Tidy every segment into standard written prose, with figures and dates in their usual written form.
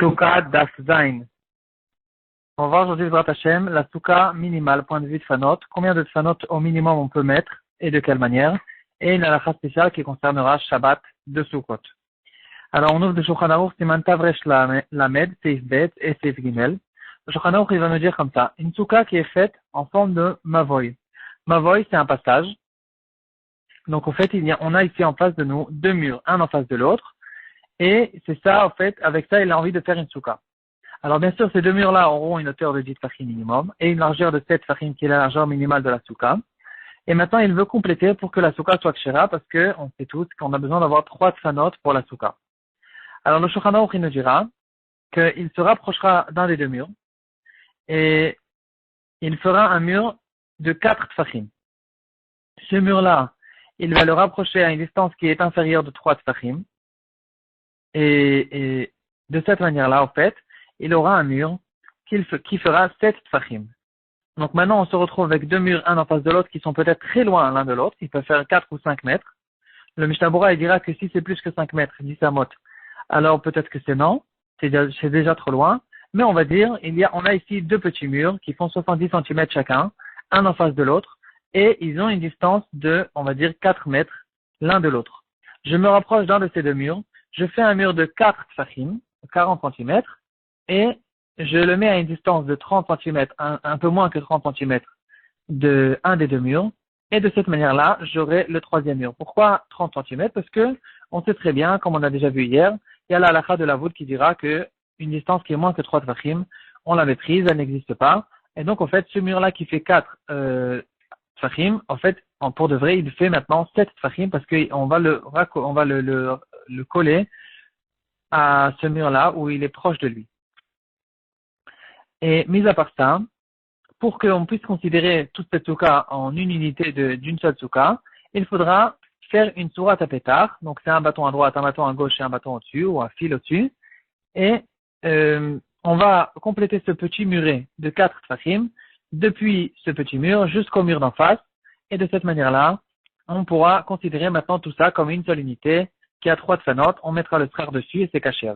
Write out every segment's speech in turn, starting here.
Souka Daf Zain. On va voir aujourd'hui le Hashem, la souka minimale, point de vue de Fanot. Combien de Fanot au minimum on peut mettre et de quelle manière. Et une halakha spéciale qui concernera Shabbat de Sukkot. Alors on ouvre le Shulchan Aruch, Siman Tavresh Lamed, Seif Bet et Seif Gimel. Le Shulchan Aruch il va nous dire comme ça, une souka qui est faite en forme de Mavoy. Mavoy c'est un passage. Donc en fait on a ici en face de nous deux murs, un en face de l'autre. Et c'est ça, en fait, avec ça, il a envie de faire une souka. Alors, bien sûr, ces deux murs-là auront une hauteur de 10 fachim minimum et une largeur de 7 fachim qui est la largeur minimale de la souka. Et maintenant, il veut compléter pour que la souka soit kshera parce que on sait tous qu'on a besoin d'avoir 3 tfanot pour la souka. Alors, le Shulchan Aruch, il nous dira qu'il se rapprochera d'un des deux murs et il fera un mur de 4 tfachim. Ce mur-là, il va le rapprocher à une distance qui est inférieure de 3 tfachim. Et de cette manière-là, en fait, il aura un mur qui fera 7 tfachim. Donc maintenant, on se retrouve avec deux murs, un en face de l'autre, qui sont peut-être très loin l'un de l'autre. Ils peuvent faire 4 ou 5 mètres. Le Mishnah Bora, il dira que si c'est plus que 5 mètres, dit Samot, alors peut-être que c'est non, c'est déjà trop loin. Mais on va dire, on a ici deux petits murs qui font 70 cm chacun, un en face de l'autre, et ils ont une distance de, on va dire, 4 mètres l'un de l'autre. Je me rapproche d'un de ces deux murs. Je fais un mur de 4 tfachim, 40 cm, et je le mets à une distance de 30 cm, un peu moins que 30 cm de un des deux murs, et de cette manière-là, j'aurai le troisième mur. Pourquoi 30 cm? Parce que on sait très bien, comme on a déjà vu hier, il y a la halakha de la voûte qui dira que une distance qui est moins que 3 tfachim, on la maîtrise, elle n'existe pas. Et donc, en fait, ce mur-là qui fait 4 tfachim, en fait, pour de vrai, il fait maintenant 7 tfachim parce qu'on va le coller à ce mur-là où il est proche de lui. Et mis à part ça, pour qu'on puisse considérer toute cette souka en une unité d'une seule souka, il faudra faire une sourate à pétard. Donc c'est un bâton à droite, un bâton à gauche et un bâton au-dessus ou un fil au-dessus. Et on va compléter ce petit muret de 4 tfachim depuis ce petit mur jusqu'au mur d'en face. Et de cette manière-là, on pourra considérer maintenant tout ça comme une seule unité qui a 3 tfanot, on mettra le frère dessus et c'est kasher.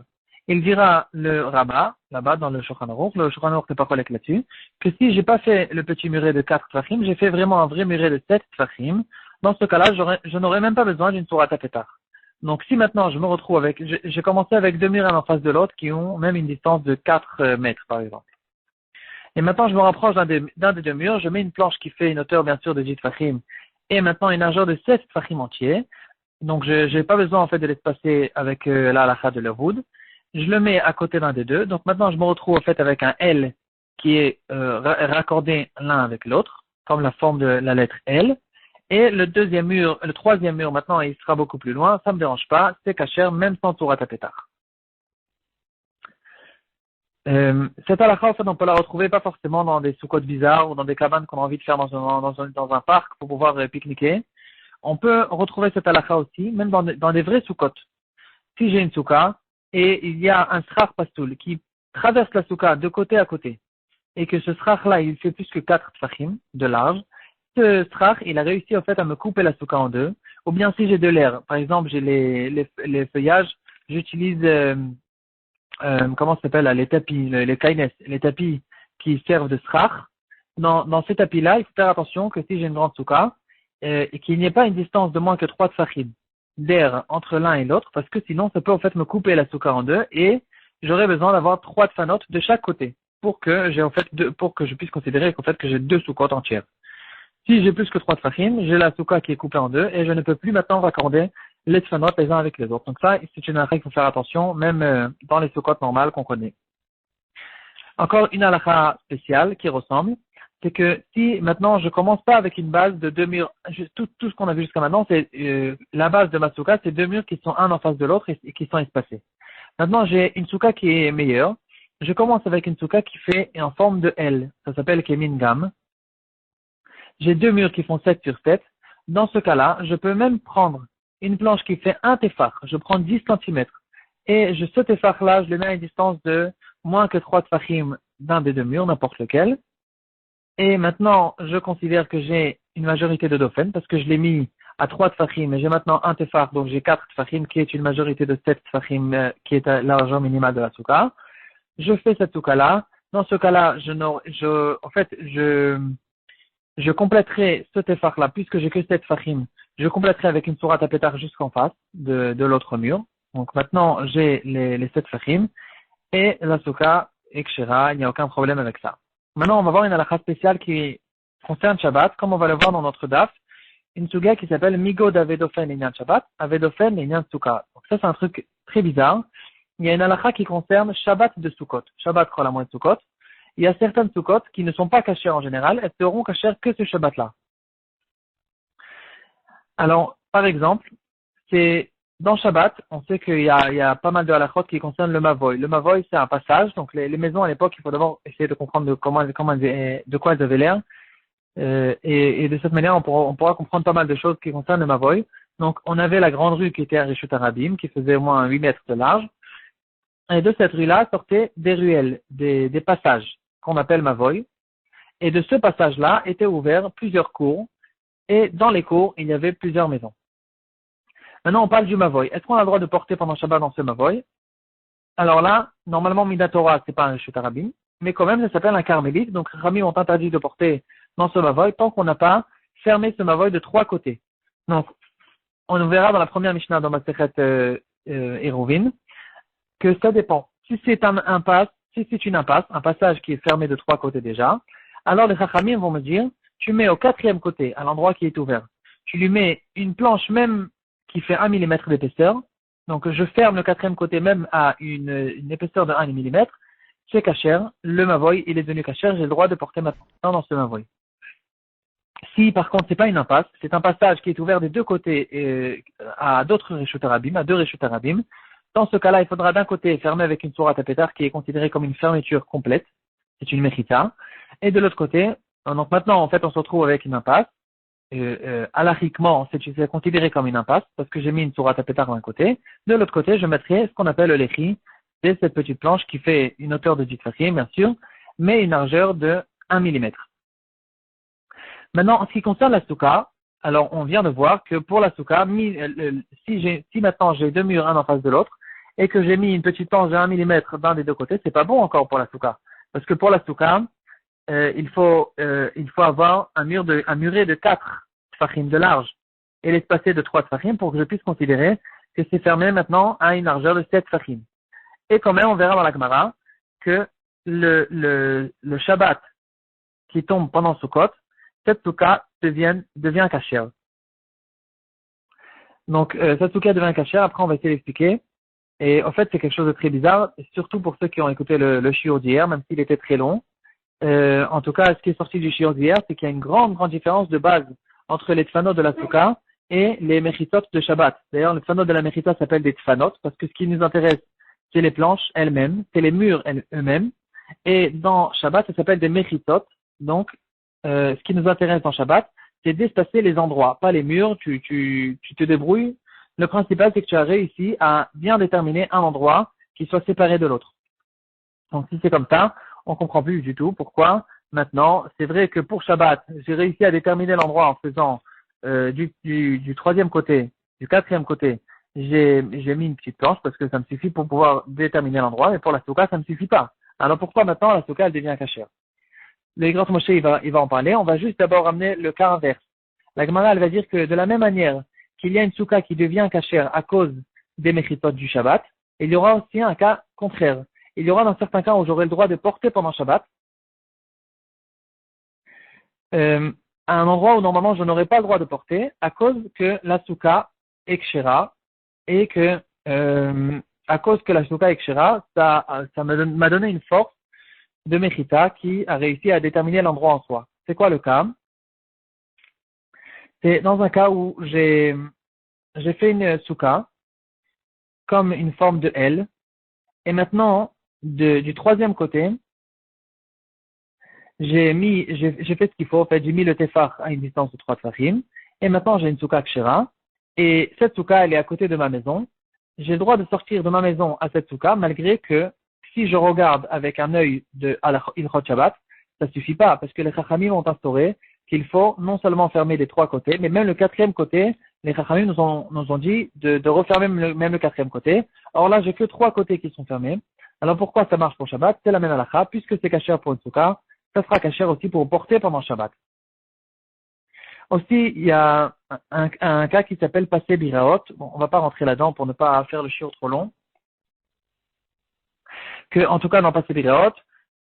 Il dira le rabbin, là-bas dans le Shulchan Aruch, le Shulchan Aruch n'est pas collègue là-dessus, que si j'ai pas fait le petit muret de 4 tfachim, j'ai fait vraiment un vrai muret de 7 tfachim, dans ce cas-là, je n'aurai même pas besoin d'une sourate à pétard. Donc si maintenant je me retrouve avec, j'ai commencé avec deux murs un en face de l'autre qui ont même une distance de 4 mètres par exemple. Et maintenant je me rapproche d'un des deux murs, je mets une planche qui fait une hauteur bien sûr de 10 tfachim et maintenant une largeur de 7 tfachim entiers. Donc, je n'ai pas besoin, en fait, de l'espacer avec la halakha de l'Avoud. Je le mets à côté d'un des deux. Donc, maintenant, je me retrouve, en fait, avec un L qui est raccordé l'un avec l'autre, comme la forme de la lettre L. Et le troisième mur, maintenant, il sera beaucoup plus loin. Ça me dérange pas. C'est kasher, même sans sourate à pétard. Cette halakha, en fait, on peut la retrouver pas forcément dans des soukot bizarres ou dans des cabanes qu'on a envie de faire dans un parc pour pouvoir pique-niquer. On peut retrouver cette halakha aussi, même dans des vrais soukot. Si j'ai une souka et il y a un srach pastoul qui traverse la souka de côté à côté et que ce srach-là, il fait plus que 4 tfachim de large, ce srach, il a réussi en fait à me couper la souka en deux. Ou bien si j'ai de l'air, par exemple, j'ai les feuillages, j'utilise, comment ça s'appelle, les tapis, les kaines, les tapis qui servent de srach. Dans ces tapis-là, il faut faire attention que si j'ai une grande souka, et qu'il n'y ait pas une distance de moins que 3 tfachim d'air entre l'un et l'autre, parce que sinon ça peut en fait me couper la souka en deux et j'aurais besoin d'avoir 3 tfanot de chaque côté pour que je puisse considérer qu'en fait que j'ai 2 soukot entières. Si j'ai plus que 3 tfachim, j'ai la souka qui est coupée en deux et je ne peux plus maintenant raccorder les tfanot les uns avec les autres. Donc ça, c'est une halakha qu'il faut faire attention, même dans les soukot normales qu'on connaît. Encore une halakha spéciale qui ressemble. C'est que si maintenant je commence pas avec une base de deux murs, tout ce qu'on a vu jusqu'à maintenant, c'est la base de ma souka, c'est deux murs qui sont un en face de l'autre et qui sont espacés. Maintenant j'ai une souka qui est meilleure. Je commence avec une souka qui fait en forme de L. Ça s'appelle Kemin Gam. J'ai deux murs qui font 7 sur 7. Dans ce cas-là, je peux même prendre une planche qui fait un tefach. Je prends 10 cm. Et ce tefach-là, je le mets à une distance de moins que 3 tfachim d'un des deux murs, n'importe lequel. Et maintenant, je considère que j'ai une majorité de Dofen parce que je l'ai mis à 3 tfachim et j'ai maintenant un tefach, donc j'ai 4 tfachim qui est une majorité de 7 tfachim qui est la largeur minimale de la souka. je fais cette souka-là. Dans ce cas-là, je compléterai ce tefach-là, puisque j'ai que 7 fachim, je compléterai avec une sourate à pétard jusqu'en face de l'autre mur. Donc maintenant, j'ai les 7 fachim et la souka est kshera, il n'y a aucun problème avec ça. Maintenant, on va voir une halakha spéciale qui concerne Shabbat, comme on va le voir dans notre daf, une souga qui s'appelle Migo d'Avedofen et Nyan Shabbat, Avedofen et Nyan Souka. Donc ça, c'est un truc très bizarre. Il y a une halakha qui concerne Shabbat de Sukkot. Shabbat Chol Hamoed Sukkot. Il y a certaines Sukkot qui ne sont pas cachées en général, elles seront cachées que ce Shabbat-là. Alors, par exemple, c'est dans Shabbat, on sait qu'il y a pas mal de halakhot qui concernent le Mavoy. Le Mavoy, c'est un passage. Donc, les maisons à l'époque, il faut d'abord essayer de comprendre de quoi elles avaient l'air. Et de cette manière, on pourra comprendre pas mal de choses qui concernent le Mavoy. Donc, on avait la grande rue qui était à Rishut Arabim, qui faisait au moins 8 mètres de large. Et de cette rue-là sortaient des ruelles, des passages qu'on appelle Mavoy. Et de ce passage-là étaient ouverts plusieurs cours. Et dans les cours, il y avait plusieurs maisons. Maintenant, on parle du Mavoy. Est-ce qu'on a le droit de porter pendant Shabbat dans ce Mavoy? Alors là, normalement, Midatora, c'est pas un Rishut Arabim, mais quand même, ça s'appelle un carmélite. Donc, les Rami ont interdit de porter dans ce Mavoy tant qu'on n'a pas fermé ce Mavoy de 3 côtés. Donc, on verra dans la première Mishnah dans Masechet Eruvin que ça dépend. Si c'est une impasse, un passage qui est fermé de 3 côtés déjà, alors les Chachamim vont me dire, tu mets au 4e côté, à l'endroit qui est ouvert, tu lui mets une planche même qui fait 1 mm d'épaisseur. Donc, je ferme le 4e côté même à une épaisseur de 1 mm. C'est kasher. Le mavoy, il est devenu kasher. J'ai le droit de porter maintenant dans ce mavoy. Si, par contre, c'est pas une impasse, c'est un passage qui est ouvert des 2 côtés à d'autres Rishut Arabim, à 2 Rishut Arabim. Dans ce cas-là, il faudra d'un côté fermer avec une sourate à pétard qui est considérée comme une fermeture complète. C'est une mechita. Et de l'autre côté, donc maintenant, en fait, on se retrouve avec une impasse. Halachiquement, c'est considéré comme une impasse parce que j'ai mis une sourate à pétard d'un côté. De l'autre côté, je mettrai ce qu'on appelle le lechi. C'est cette petite planche qui fait une hauteur de 10 fachim, bien sûr, mais une largeur de 1 mm. Maintenant, en ce qui concerne la souka, alors on vient de voir que pour la souka, si maintenant j'ai 2 murs un en face de l'autre et que j'ai mis une petite planche de 1 mm d'un des 2 côtés, c'est pas bon encore pour la souka. Parce que pour la souka, il faut avoir un muret de 4 tfachim de large et l'espacé de 3 tfachim pour que je puisse considérer que c'est fermé maintenant à une largeur de 7 tfachim. Et quand même, on verra dans la Gemara que le Shabbat qui tombe pendant Sukkot, cette souka devient kasher. Donc, cette souka devient kasher. Après, on va essayer d'expliquer. Et en fait, c'est quelque chose de très bizarre, surtout pour ceux qui ont écouté le shiur d'hier, même s'il était très long. En tout cas, ce qui est sorti du shiur d'hier, c'est qu'il y a une grande différence de base entre les tfanot de la souka et les mechitot de Shabbat. D'ailleurs, les tfanot de la mechita s'appellent des tfanot parce que ce qui nous intéresse, c'est les planches elles-mêmes, c'est les murs eux-mêmes. Et dans Shabbat, ça s'appelle des mechitot. Donc, ce qui nous intéresse dans Shabbat, c'est d'espacer les endroits, pas les murs. Tu te débrouilles. Le principal, c'est que tu as réussi à bien déterminer un endroit qui soit séparé de l'autre. Donc, si c'est comme ça, on comprend plus du tout pourquoi. Maintenant, c'est vrai que pour Shabbat, j'ai réussi à déterminer l'endroit en faisant du 3e côté, du 4e côté, j'ai mis une petite planche parce que ça me suffit pour pouvoir déterminer l'endroit, mais pour la souka, ça ne me suffit pas. Alors pourquoi maintenant la souka, elle devient cachère? Le Grand Moshe, il va en parler. On va juste d'abord ramener le cas inverse. La Gemara, elle va dire que de la même manière qu'il y a une souka qui devient cachère à cause des mechitot du Shabbat, il y aura aussi un cas contraire. Il y aura dans certains cas où j'aurai le droit de porter pendant Shabbat, à un endroit où normalement je n'aurais pas le droit de porter à cause que la souka est kshera et que à cause que la souka est kshera, ça m'a donné une force de mechita qui a réussi à déterminer l'endroit en soi. C'est quoi le cas? C'est dans un cas où j'ai fait une souka comme une forme de L et maintenant du 3e côté, j'ai fait ce qu'il faut. En fait, j'ai mis le tefar à une distance de 3 tefachim. Et maintenant, j'ai une souka kshera. Et cette souka, elle est à côté de ma maison. J'ai le droit de sortir de ma maison à cette souka, malgré que si je regarde avec un œil de Ilchot Shabbat, ça suffit pas, parce que les Chachamim ont instauré qu'il faut non seulement fermer les 3 côtés, mais même le 4e côté, les Chachamim nous ont dit de refermer même le 4e côté. Or là, j'ai que 3 côtés qui sont fermés. Alors pourquoi ça marche pour Shabbat? C'est la même halakha, puisque c'est kasher pour une souka, ça sera kasher aussi pour porter pendant Shabbat. Aussi, il y a un cas qui s'appelle passer biraot. Bon, on va pas rentrer là-dedans pour ne pas faire le shiur trop long. Que, en tout cas, dans passer biraot,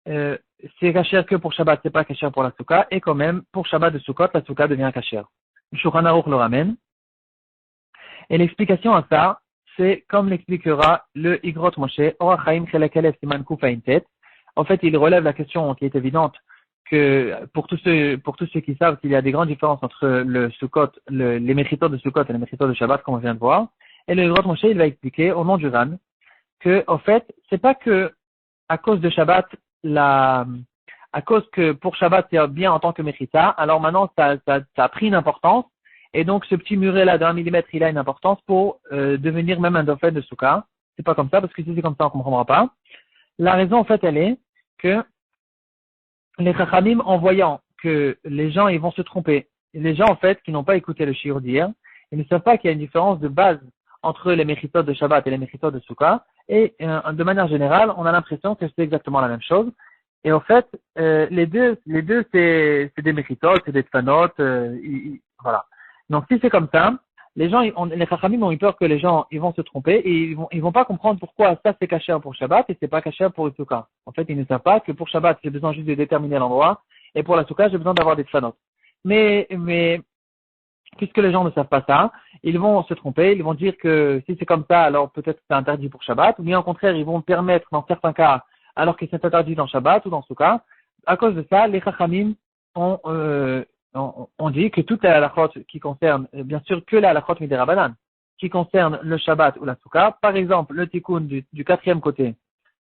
c'est kasher que pour Shabbat, c'est pas kasher pour la souka, et quand même, pour Shabbat de Sukkot, la souka devient kasher. Le Shulchan Aruch le ramène. Et l'explication à ça, c'est comme l'expliquera le Igrot Moshe, Orach Chaim Chelek Aleph Siman Kuf Ayin Tet. En fait, il relève la question qui est évidente que pour tous ceux qui savent qu'il y a des grandes différences entre le Sukkot, les méritaux de Sukkot et les méritaux de Shabbat, comme on vient de voir. Et le Igrot Moshe, il va expliquer au nom du Ran que, en fait, c'est pas que à cause de Shabbat, à cause que pour Shabbat c'est bien en tant que mérita, alors maintenant ça a pris une importance. Et donc, ce petit muret-là de 1 millimètre, il a une importance pour devenir même un dauphin de Souka. C'est pas comme ça, parce que si c'est comme ça, on comprendra pas. La raison, en fait, elle est que les Chachamim, en voyant que les gens, ils vont se tromper, les gens, en fait, qui n'ont pas écouté le shiur d'hier, ils ne savent pas qu'il y a une différence de base entre les méritos de Shabbat et les méritos de Souka. Et de manière générale, on a l'impression que c'est exactement la même chose. Et en fait, les deux, c'est des méritos, c'est des tfanot, voilà. Donc, si c'est comme ça, les gens, les Chachamim ont eu peur que les gens, ils vont se tromper et ils vont pas comprendre pourquoi ça c'est kasher pour Shabbat et c'est pas kasher pour le Souka. En fait, ils ne savent pas que pour Shabbat, j'ai besoin juste de déterminer l'endroit et pour la Souka, j'ai besoin d'avoir des tfanot. Mais, puisque les gens ne savent pas ça, ils vont se tromper, ils vont dire que si c'est comme ça, alors peut-être que c'est interdit pour Shabbat, ou bien au contraire, ils vont permettre dans certains cas, alors que c'est interdit dans Shabbat ou dans Souka. À cause de ça, les Chachamim on dit que toute la halachot qui concerne, bien sûr que la halachot midirabanan, qui concerne le Shabbat ou la Souka, par exemple le tikkun du quatrième côté,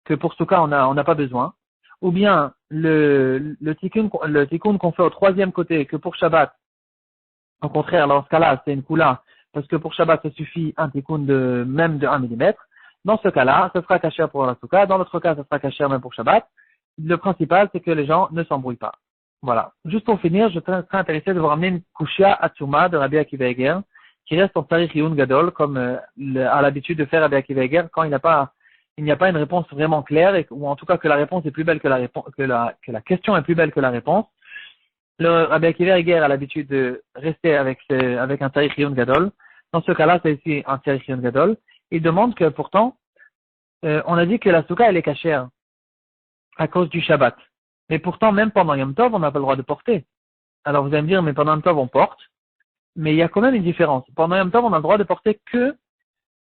que pour Souka on n'a pas besoin, ou bien le tikkun qu'on fait au troisième côté, que pour Shabbat, au contraire, dans ce cas-là, c'est une kula, parce que pour Shabbat, ça suffit un tikkun même de 1 millimètre. Dans ce cas-là, ça sera kasher pour la Souka, dans l'autre cas, ça sera kasher même pour Shabbat. Le principal, c'est que les gens ne s'embrouillent pas. Voilà. Juste pour finir, je serais intéressé de vous ramener une kushia atsuma de Rabbi Akiva Eger, qui reste en Tarikh Yun Gadol, comme a l'habitude de faire Rabbi Akiva Eger, quand il n'y a pas une réponse vraiment claire, ou en tout cas que la réponse est plus belle que la question est plus belle que la réponse. Le Rabbi Akiva Eger a l'habitude de rester avec un Tarikh Yun Gadol. Dans ce cas-là, c'est ici un Tarikh Yun Gadol. Il demande que pourtant, on a dit que la souka elle est cachère à cause du Shabbat. Mais pourtant, même pendant Yom Tov, on n'a pas le droit de porter. Alors vous allez me dire, mais pendant Yom Tov, on porte. Mais il y a quand même une différence. Pendant Yom Tov, on a le droit de porter que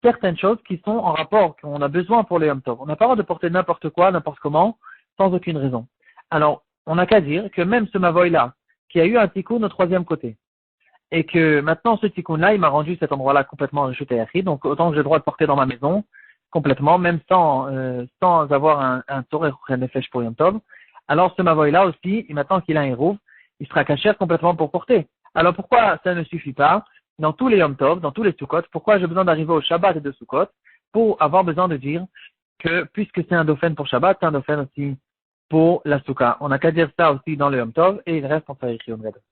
certaines choses qui sont en rapport, qu'on a besoin pour le Yom Tov. On n'a pas le droit de porter n'importe quoi, n'importe comment, sans aucune raison. Alors, on n'a qu'à dire que même ce Mavoy-là, qui a eu un tikkun au troisième côté, et que maintenant ce tikkun-là, il m'a rendu cet endroit-là complètement rejeté à Yachid, donc autant que j'ai le droit de porter dans ma maison, complètement, même sans avoir un Torah Nefesh pour Yom Tov. Alors ce Mavoy-là aussi, et maintenant qu'il a un héros, il sera caché complètement pour porter. Alors pourquoi ça ne suffit pas dans tous les Yom Tov, dans tous les Sukkot? Pourquoi j'ai besoin d'arriver au Shabbat et de Sukkot pour avoir besoin de dire que puisque c'est un dauphin pour Shabbat, c'est un dauphin aussi pour la Souka. On n'a qu'à dire ça aussi dans le Yom Tov et il reste en Tarikh Yom Gadol.